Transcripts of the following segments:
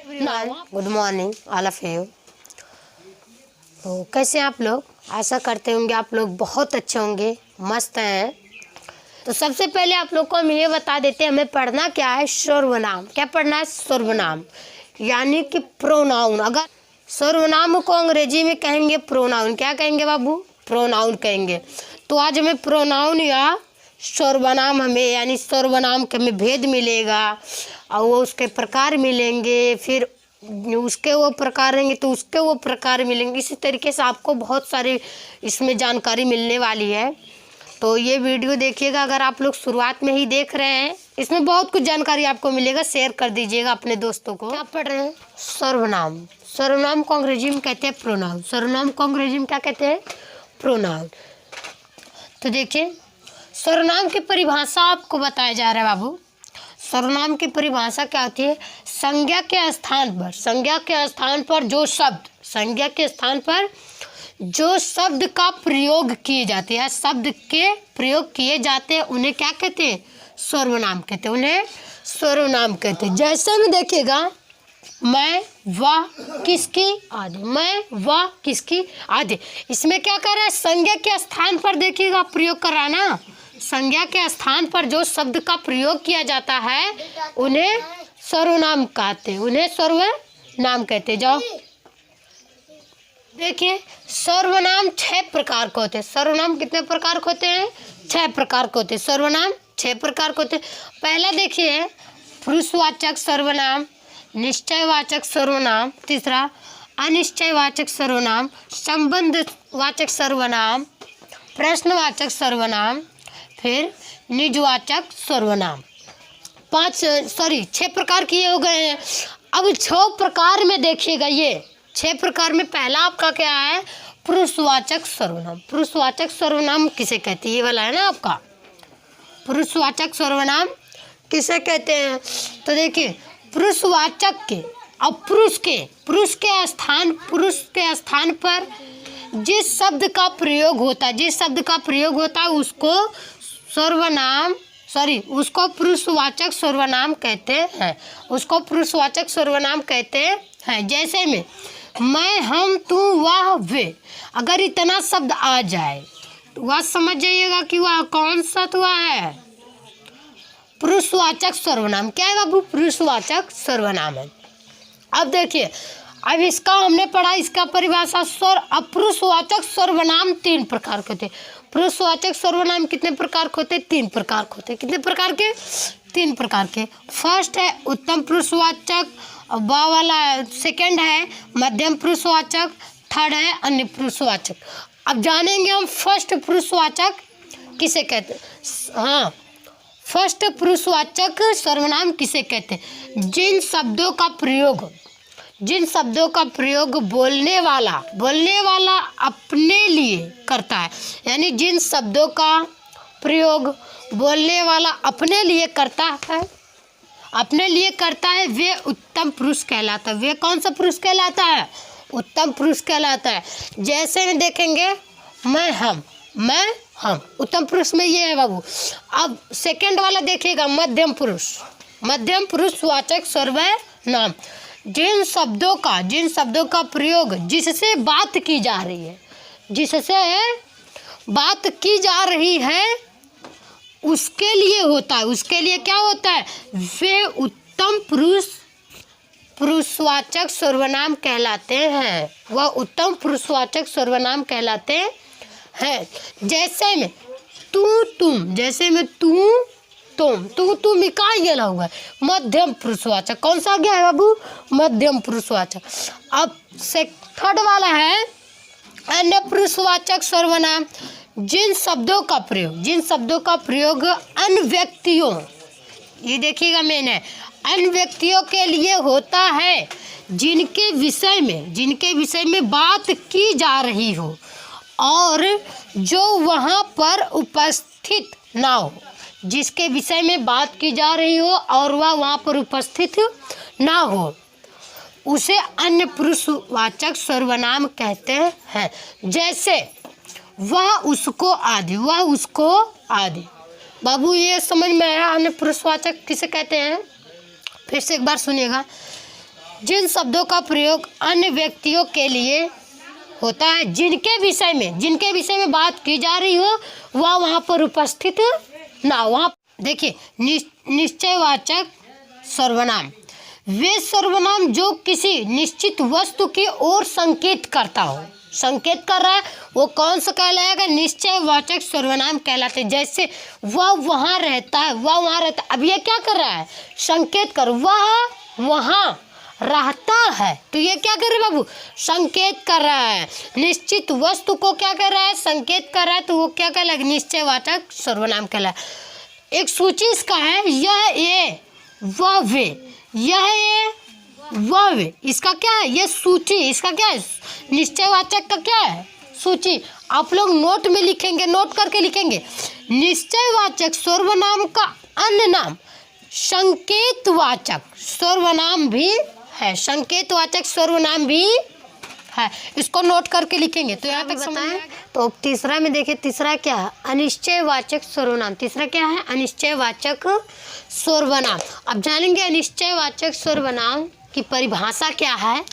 Good morning all of you. तो कैसे हैं आप लोग? आशा करते होंगे आप लोग बहुत अच्छे होंगे, मस्त हैं। तो सबसे पहले आप लोग को हम ये बता देते हैं हमें पढ़ना क्या है। सर्वनाम। क्या पढ़ना है? सर्वनाम यानी कि प्रोनाउन। अगर सर्वनाम को अंग्रेजी में कहेंगे प्रोनाउन। क्या कहेंगे बाबू? प्रोनाउन कहेंगे। तो आज हमें प्रोनाउन या सर्वनाम हमें यानी सर्वनाम के हमें भेद मिलेगा और वो उसके प्रकार मिलेंगे, फिर उसके वो प्रकार रहेंगे तो उसके वो प्रकार मिलेंगे। इसी तरीके से आपको बहुत सारी इसमें जानकारी मिलने वाली है। तो ये वीडियो देखिएगा। अगर आप लोग शुरुआत में ही देख रहे हैं, इसमें बहुत कुछ जानकारी आपको मिलेगा। शेयर कर दीजिएगा अपने दोस्तों को। क्या पढ़ रहे हैं? सर्वनाम। सर्वनाम को अंग्रेजी में कहते हैं प्रोनाउन। सर्वनाम को अंग्रेजी में क्या कहते हैं? प्रोनाउन। तो देखिए, सर्वनाम की परिभाषा आपको बताया जा रहा है बाबू। सर्वनाम की परिभाषा क्या होती है? संज्ञा के स्थान पर, संज्ञा के स्थान पर जो शब्द, संज्ञा के स्थान पर जो शब्द का प्रयोग किए जाते हैं, शब्द के प्रयोग किए जाते हैं, उन्हें क्या कहते हैं? सर्वनाम कहते हैं। उन्हें सर्वनाम कहते हैं। जैसे में देखिएगा, मैं, वह, किसकी आदि। मैं, वह, किसकी आदि। इसमें क्या कर रहा है? संज्ञा के स्थान पर देखिएगा प्रयोग कर रहा है ना। संज्ञा के स्थान पर जो शब्द का प्रयोग किया जाता है उन्हें सर्वनाम कहते हैं। उन्हें सर्वनाम कहते हैं। जाओ देखिए, सर्वनाम 6 प्रकार के होते हैं। सर्वनाम कितने प्रकार के होते हैं? 6 प्रकार के होते हैं। सर्वनाम 6 प्रकार के होते हैं। पहला देखिए, पुरुषवाचक सर्वनाम, निश्चयवाचक सर्वनाम, तीसरा अनिश्चयवाचक सर्वनाम, संबंधवाचक सर्वनाम, प्रश्नवाचक सर्वनाम, फिर निजवाचक सर्वनाम। 6 प्रकार किए हो गए हैं। अब 6 प्रकार में देखिएगा, ये 6 प्रकार में पहला आपका क्या है? पुरुषवाचक सर्वनाम। पुरुषवाचक सर्वनाम किसे कहते हैं? ये वाला है ना आपका। पुरुषवाचक सर्वनाम किसे कहते हैं? तो देखिए, पुरुषवाचक के और पुरुष के स्थान पर जिस शब्द का प्रयोग होता है उसको उसको पुरुषवाचक सर्वनाम कहते हैं। उसको पुरुषवाचक सर्वनाम कहते हैं। जैसे में मैं, हम, तू, वह, वे। अगर इतना शब्द आ जाए तो वह समझ जाइएगा कि वह कौन सा हुआ है? पुरुषवाचक सर्वनाम। क्या है बाबू? पुरुषवाचक सर्वनाम है। अब देखिए, अब इसका हमने पढ़ा, इसका परिभाषा। अब पुरुषवाचक सर्वनाम 3 प्रकार के होते हैं। पुरुषवाचक सर्वनाम कितने प्रकार के होते हैं? 3 प्रकार के होते हैं। कितने प्रकार के? 3 प्रकार के। फर्स्ट है उत्तम पुरुषवाचक, बा वाला सेकंड है मध्यम पुरुषवाचक, थर्ड है अन्य पुरुषवाचक। अब जानेंगे हम फर्स्ट पुरुषवाचक किसे कहते हैं। हाँ, फर्स्ट पुरुषवाचक सर्वनाम किसे कहते हैं? जिन शब्दों का प्रयोग बोलने वाला अपने लिए करता है, यानी जिन शब्दों का प्रयोग बोलने वाला अपने लिए करता है वे उत्तम पुरुष कहलाता है। वे कौन सा पुरुष कहलाता है? उत्तम पुरुष कहलाता है। जैसे में देखेंगे, मैं, हम, उत्तम पुरुष में ये है बाबू। अब सेकंड वाला देखिएगा, मध्यम पुरुषवाचक सर्वनाम। जिन शब्दों का प्रयोग जिससे बात की जा रही है उसके लिए होता है। उसके लिए क्या होता है? वे उत्तम पुरुषवाचक सर्वनाम कहलाते हैं। वह उत्तम पुरुषवाचक सर्वनाम कहलाते हैं। जैसे में तू, तुम। जैसे में तू, तुम का गेला हुआ है मध्यम पुरुषवाचक। कौन सा गया है बाबू? मध्यम पुरुषवाचक। अब थर्ड वाला है अन्य पुरुषवाचक सर्वनाम। जिन शब्दों का प्रयोग अन्य व्यक्तियों, ये देखिएगा मेन है, अन्य व्यक्तियों के लिए होता है जिनके विषय में बात की जा रही हो और जो वहाँ पर उपस्थित ना हो। जिसके विषय में बात की जा रही हो और वह वहाँ पर उपस्थित ना हो, उसे अन्य पुरुषवाचक सर्वनाम कहते हैं। जैसे वह, उसको आदि। बाबू ये समझ में आया अन्य पुरुषवाचक किसे कहते हैं? फिर से एक बार सुनिएगा। जिन शब्दों का प्रयोग अन्य व्यक्तियों के लिए होता है, जिनके विषय में बात की जा रही हो वह वहाँ पर उपस्थित ना। वहाँ देखिए निश्चयवाचक सर्वनाम, वे सर्वनाम जो किसी निश्चित वस्तु की ओर संकेत करता हो, संकेत कर रहा है, वो कौन सा कहलाएगा? निश्चयवाचक सर्वनाम कहलाते। जैसे वह वहाँ रहता है, वह वहाँ रहता है, अब ये क्या कर रहा है? संकेत कर, वह वहाँ रहता है, तो ये क्या कर रहा है बाबू? संकेत कर रहा है। निश्चित वस्तु को क्या कर रहा है? संकेत कर रहा है, तो वो क्या कहलाएगा? निश्चयवाचक सर्वनाम कहलाए। एक सूची इसका है, यह ये वह वे, यह ये वह वे, इसका क्या है? ये सूची, इसका क्या है? निश्चयवाचक का क्या है? सूची। आप लोग नोट में लिखेंगे, नोट करके लिखेंगे। निश्चयवाचक सर्वनाम का अन्य नाम संकेतवाचक सर्वनाम भी है, संकेतवाचक सर्वनाम भी है, इसको नोट करके लिखेंगे। तो यहाँ तक समझ। तो तीसरा में देखिए, तीसरा क्या है? अनिश्चयवाचक सर्वनाम। तीसरा क्या है? अनिश्चयवाचक सर्वनाम। अब जानेंगे अनिश्चयवाचक सर्वनाम की परिभाषा क्या है।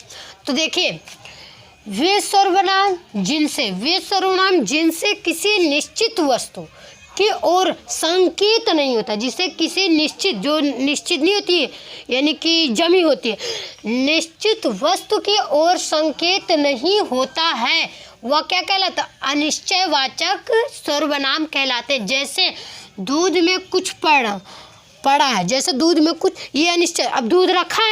तो देखिए, वे सर्वनाम जिनसे किसी निश्चित वस्तु की ओर संकेत नहीं होता, जिसे किसी निश्चित, जो निश्चित नहीं होती है यानी कि जमी होती है, निश्चित वस्तु की ओर संकेत नहीं होता है, वह क्या कहलाता? अनिश्चयवाचक सर्वनाम कहलाते। जैसे दूध में कुछ पड़ा है, जैसे दूध में कुछ, ये अनिश्चय। अब दूध रखा,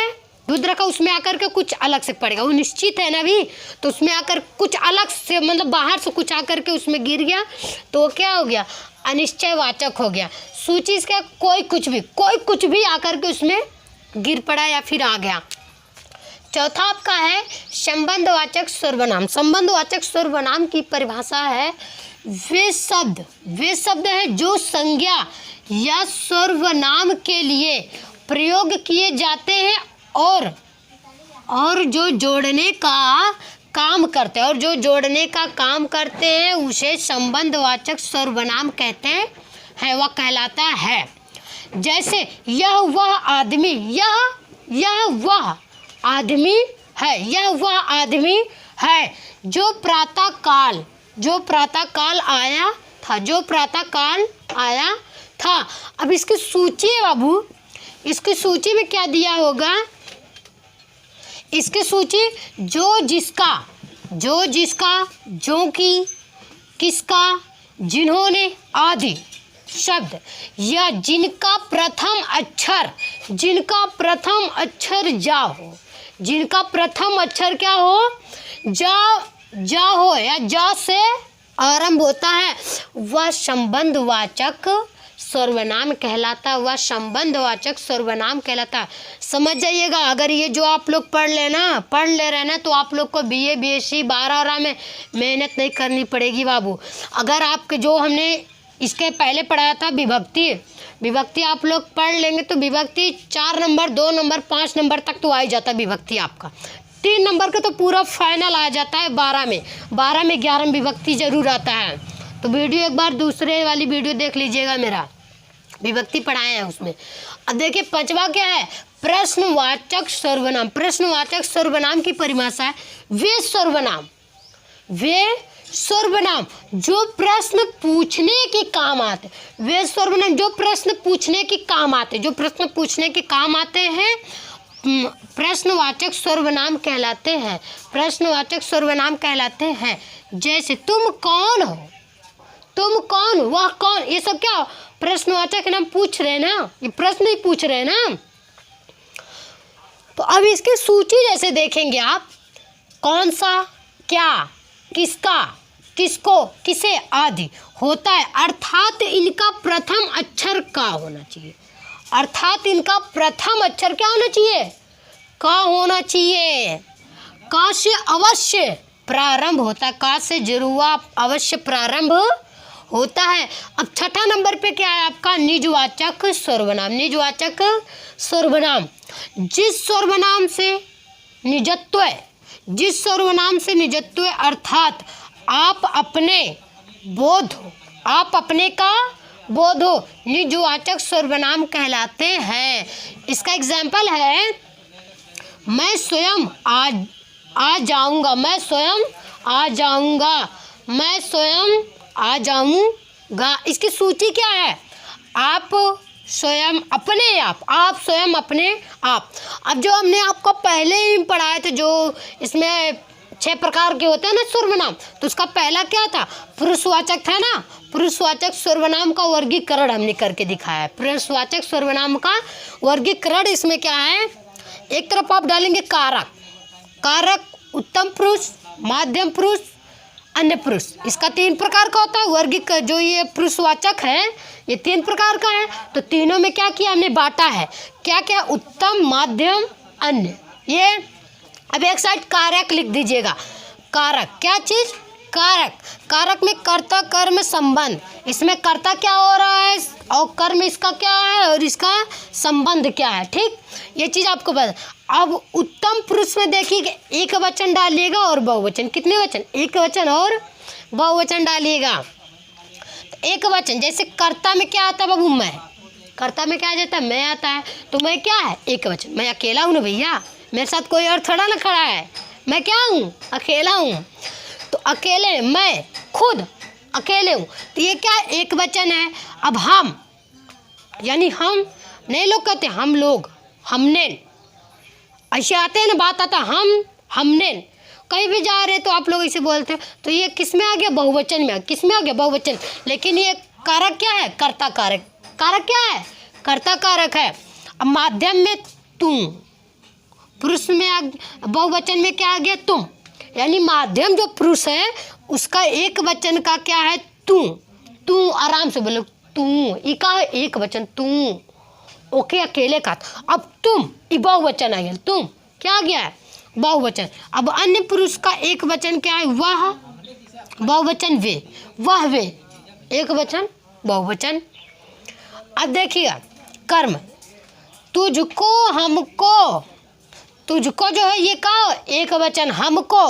उसमें आकर के कुछ अलग से पड़ेगा, वो निश्चित है ना भी, तो उसमें आकर कुछ अलग से, मतलब बाहर से कुछ आकर के उसमें गिर गया, तो वो क्या हो गया? अनिश्चयवाचक हो गया। सूची इसका कोई कुछ भी आकर के उसमें गिर पड़ा या फिर आ गया। चौथा आपका है संबंधवाचक सर्वनाम। संबंधवाचक सर्वनाम की परिभाषा है, वे शब्द है जो संज्ञा या सर्वनाम के लिए प्रयोग किए जाते हैं और जो जोड़ने का काम करते हैं, उसे संबंधवाचक सर्वनाम कहते हैं, वह कहलाता है। जैसे यह वह आदमी है जो प्रातःकाल आया था। अब इसकी सूची है बाबू, इसकी सूची में क्या दिया होगा? इसकी सूची जो जिसका, जो कि, किसका, जिन्होंने आदि शब्द या जिनका प्रथम अक्षर जा हो, जिनका प्रथम अक्षर क्या हो? जा हो या जा से आरंभ होता है, वह संबंधवाचक सर्वनाम कहलाता, वह संबंधवाचक सर्वनाम कहलाता। समझ जाइएगा, अगर ये जो आप लोग पढ़ ले रहे ना, तो आप लोग को BA BSc 12 में मेहनत नहीं करनी पड़ेगी बाबू। अगर आपके जो हमने इसके पहले पढ़ाया था विभक्ति आप लोग पढ़ लेंगे, तो विभक्ति 4 नंबर, 2 नंबर, 5 नंबर तक तो आ ही जाता है विभक्ति आपका। 3 नंबर का तो पूरा फाइनल आ जाता है 12 में 11 में विभक्ति जरूर आता है। तो वीडियो एक बार दूसरे वाली वीडियो देख लीजिएगा, मेरा विभक्ति पढ़ाए हैं उसमें। अब देखिए पांचवा क्या है? प्रश्नवाचक सर्वनाम। प्रश्नवाचक सर्वनाम की परिभाषा है, वे सर्वनाम जो प्रश्न पूछने के काम आते, वे सर्वनाम जो प्रश्न पूछने के काम आते हैं, प्रश्नवाचक सर्वनाम कहलाते हैं। जैसे तुम कौन हो, वह कौन, ये सब क्या प्रश्नवाचक नाम पूछ रहे हैं ना, ये प्रश्न ही पूछ रहे हैं ना। तो अब इसकी सूची जैसे देखेंगे आप, कौन सा, क्या, किसका, किसको, किसे आदि होता है, अर्थात इनका प्रथम अक्षर का होना चाहिए। क्या होना चाहिए? का होना चाहिए। का से अवश्य प्रारंभ होता है, का से जरूर अवश्य प्रारंभ होता है। अब छठा नंबर पे क्या है आपका? निजवाचक सर्वनाम। निजवाचक सर्वनाम जिस सर्वनाम से निजत्व अर्थात आप अपने का बोध हो, निजवाचक सर्वनाम कहलाते हैं। इसका एग्जाम्पल है मैं स्वयं आ जाऊंगा, मैं स्वयं आ जाऊंगा, मैं स्वयं आ जाऊंगा। इसकी सूची क्या है? आप स्वयं अपने आप स्वयं अपने आप। अब जो हमने आपको पहले ही पढ़ाए थे, जो इसमें 6 प्रकार के होते हैं ना सर्वनाम, तो उसका पहला क्या था? पुरुषवाचक था ना। पुरुषवाचक सर्वनाम का वर्गीकरण हमने करके दिखाया है। पुरुषवाचक सर्वनाम का वर्गीकरण इसमें क्या है? एक तरफ आप डालेंगे कारक, कारक उत्तम पुरुष, मध्यम पुरुष, अन्य पुरुष। इसका 3 प्रकार का होता है वर्गीकरण। जो ये पुरुषवाचक है ये 3 प्रकार का है, तो तीनों में क्या किया हमने? बांटा है। क्या क्या? उत्तम, मध्यम, अन्य। ये अब एक साइड कारक लिख दीजिएगा। कारक क्या चीज? कारक। कारक में कर्ता कर्म संबंध। इसमें कर्ता क्या हो रहा है और कर्म इसका क्या है और इसका संबंध क्या है। ठीक, ये चीज आपको पता। अब उत्तम पुरुष में देखिए एक वचन डालिएगा और बहुवचन। कितने वचन? एक वचन और बहुवचन डालिएगा। एक वचन जैसे कर्ता में क्या आता है बाबू? मैं। कर्ता में क्या आ जाता है? मैं आता है। तो मैं क्या है? एक वचन। मैं अकेला हूँ ना भैया, मेरे साथ कोई और थोड़ा ना खड़ा है। मैं क्या हूँ? अकेला हूँ। तो अकेले, मैं खुद अकेले हूँ, तो ये क्या? एक वचन है। अब हम, यानी हम नहीं लोग कहते, हम लोग, हमने, ऐसे आते हैं ना, बात आता हम, हमने। कहीं भी जा रहे तो आप लोग इसे बोलते हो, तो ये किस में आ गया? बहुवचन में। किस में आ गया? बहुवचन। लेकिन ये कारक क्या है? कर्ता कारक। कारक क्या है? कर्ता कारक है। अब माध्यम में तुम, पुरुष में बहुवचन में क्या आ गया? तुम। यानी माध्यम जो पुरुष है उसका एक वचन का क्या है? तू। तू, आराम से बोलो तू। ई का है एक वचन तू। ओके, अकेले का। अब तुम, ई बहुवचन आ गया। तुम क्या आ गया है? बहुवचन। अब अन्य पुरुष का एक वचन क्या है? वह, बहुवचन वे, वह वे, एक वचन बहुवचन। अब देखिए कर्म, तुझको, हमको। तुझको जो है ये का एक वचन, हमको,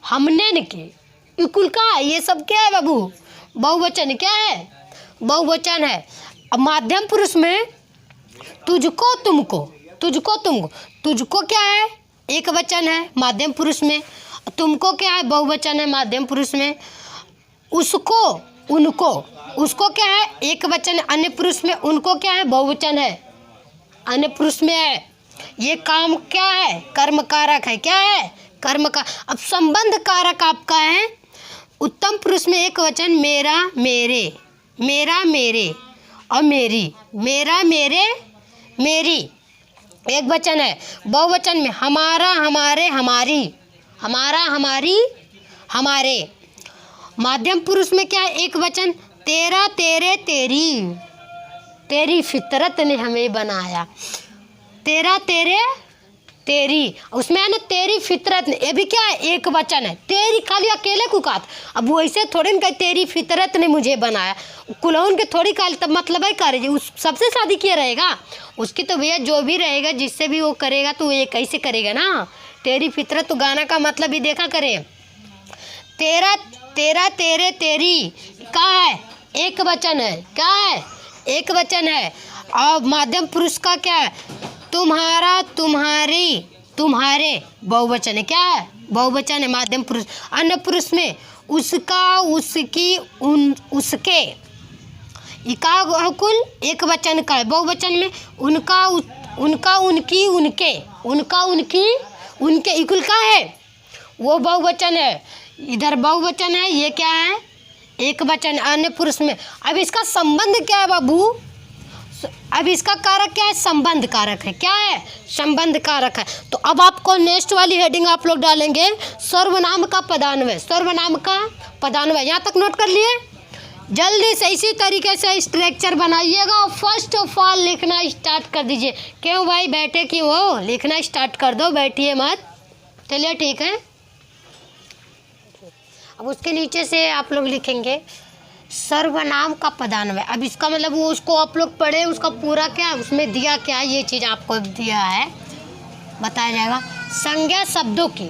हमने के, कुल का ये सब क्या है बाबू? बहुवचन। क्या है? बहुवचन है। अब माध्यम पुरुष में तुझको, तुमको, तुझको, तुमको। तुझको क्या है? एक वचन है माध्यम पुरुष में। तुमको क्या है? बहुवचन है माध्यम पुरुष में। उसको, उनको, उसको क्या है? एक वचन अन्य पुरुष में। उनको क्या है? बहुवचन है, अन्य पुरुष में है। ये काम क्या है? कर्म कारक है। क्या है? कर्म का। अब संबंध कारक आपका है उत्तम पुरुष में एक वचन, मेरा, मेरे, मेरा, मेरे और मेरी। मेरा, मेरे, मेरी एक वचन है। बहुवचन में हमारा, हमारे, हमारी, हमारा, हमारी, हमारे। माध्यम पुरुष में क्या है? एक वचन, तेरा, तेरे, तेरी। तेरी फितरत ने हमें बनाया। तेरा, तेरे, तेरी, उसमें है ना तेरी फितरत ने, ये भी क्या है? एक वचन है। तेरी खाली अकेले को काट। अब वैसे थोड़ी ना कहे तेरी फितरत ने मुझे बनाया, कुलौन के थोड़ी काल, तब मतलब है करे उस सबसे शादी किया रहेगा उसकी, तो भैया जो भी रहेगा जिससे भी वो करेगा तो ये कैसे करेगा ना। तेरी फितरत तो गाना का मतलब ही देखा करे। तेरा, तेरा, तेरे, तेरी क्या है? एक वचन है। क्या है? एक वचन है। और माध्यम पुरुष का क्या है? तुम्हारा, तुम्हारी, तुम्हारे, बहुवचन है। क्या है? बहुवचन है माध्यम पुरुष। अन्य पुरुष में उसका, उसकी, उन, उसके, इका कुल एक वचन का है। बहुवचन में उनका, उनका, उनकी, उनके, उनका, उनकी, उनके, इकुल का है वो बहुवचन है। इधर बहुवचन है, ये क्या है? एक वचन अन्य पुरुष में। अब इसका संबंध क्या है बाबू? अब इसका कारक क्या है? संबंध कारक है। क्या है? संबंध कारक है। तो अब आपको नेक्स्ट वाली हेडिंग आप लोग डालेंगे सर्वनाम का पदान्वय। सर्वनाम का पदान्वय यहाँ तक नोट कर लिए। जल्दी से इसी तरीके से स्ट्रक्चर बनाइएगा और फर्स्ट ऑफ ऑल लिखना स्टार्ट कर दीजिए। क्यों भाई बैठे क्यों हो? लिखना स्टार्ट कर दो, बैठिए मत। चलिए ठीक है। अब उसके नीचे से आप लोग लिखेंगे सर्वनाम का पदान्वय। अब इसका मतलब वो उसको आप लोग पढ़े, उसका पूरा क्या उसमें दिया क्या, ये चीज़ आपको दिया है, बताया जाएगा। संज्ञा शब्दों की,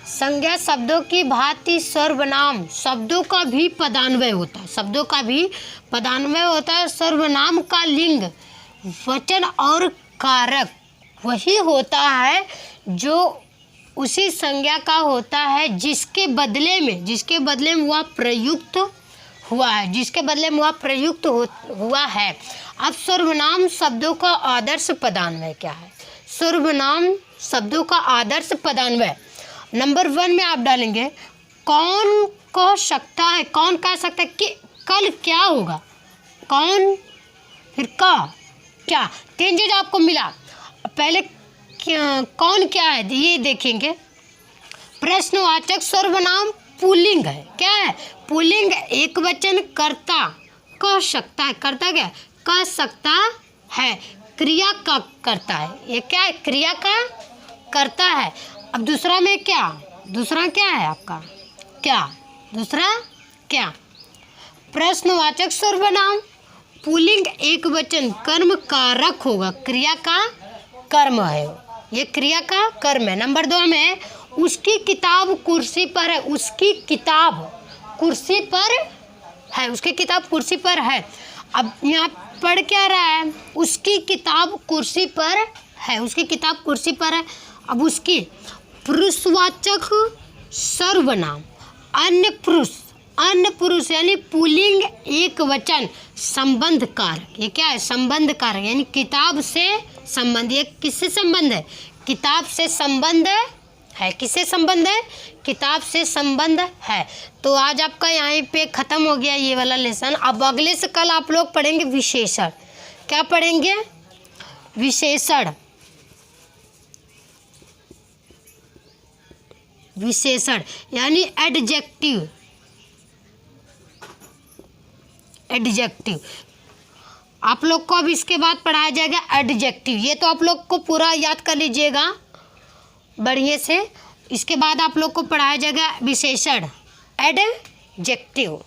संज्ञा शब्दों की भांति सर्वनाम शब्दों का भी पदान्वय होता है। शब्दों का भी पदान्वय होता है। सर्वनाम का लिंग, वचन और कारक वही होता है जो उसी संज्ञा का होता है जिसके बदले में वह प्रयुक्त हुआ है, जिसके बदले में वह प्रयुक्त हुआ है। अब सर्वनाम शब्दों का आदर्श पदान्वय क्या है? सर्वनाम शब्दों का आदर्श पदान्वय नंबर 1 में आप डालेंगे कौन कह सकता है, कौन कह सकता है कि कल क्या होगा, कौन, फिर का, क्या, 3 चीज आपको मिला। पहले कौन क्या है ये देखेंगे। प्रश्नवाचक सर्वनाम पुल्लिंग है, क्या है? पुल्लिंग एक वचन कर्ता कह सकता है, कर्ता क्या कह सकता है, क्रिया का करता है, ये क्या है? क्रिया का करता है। अब दूसरा में क्या, दूसरा क्या है आपका? क्या, दूसरा क्या? प्रश्नवाचक सर्वनाम पुल्लिंग एक वचन कर्म कारक होगा, क्रिया का कर्म है, ये क्रिया का कर्म है। नंबर 2 में उसकी किताब कुर्सी पर है, उसकी किताब कुर्सी पर है, उसकी किताब कुर्सी पर है। अब यहाँ पढ़ क्या रहा है? उसकी किताब कुर्सी पर है, उसकी किताब कुर्सी पर है। अब उसकी पुरुषवाचक सर्वनाम अन्य पुरुष यानी पुल्लिंग एक वचन संबंध कारक, ये क्या है? संबंध कारक यानी किताब से संबंध, ये किससे संबंध है? किताब से संबंध है, किससे संबंध है? किताब से संबंध है। तो आज आपका यहाँ पे ख़त्म हो गया ये वाला लेसन। अब अगले से कल आप लोग पढ़ेंगे विशेषण। क्या पढ़ेंगे? विशेषण, विशेषण यानी एडजेक्टिव, एडजेक्टिव आप लोग को अब इसके बाद पढ़ाया जाएगा एडजेक्टिव। ये तो आप लोग को पूरा याद कर लीजिएगा बढ़िया से। इसके बाद आप लोग को पढ़ाया जाएगा विशेषण, एडजेक्टिव।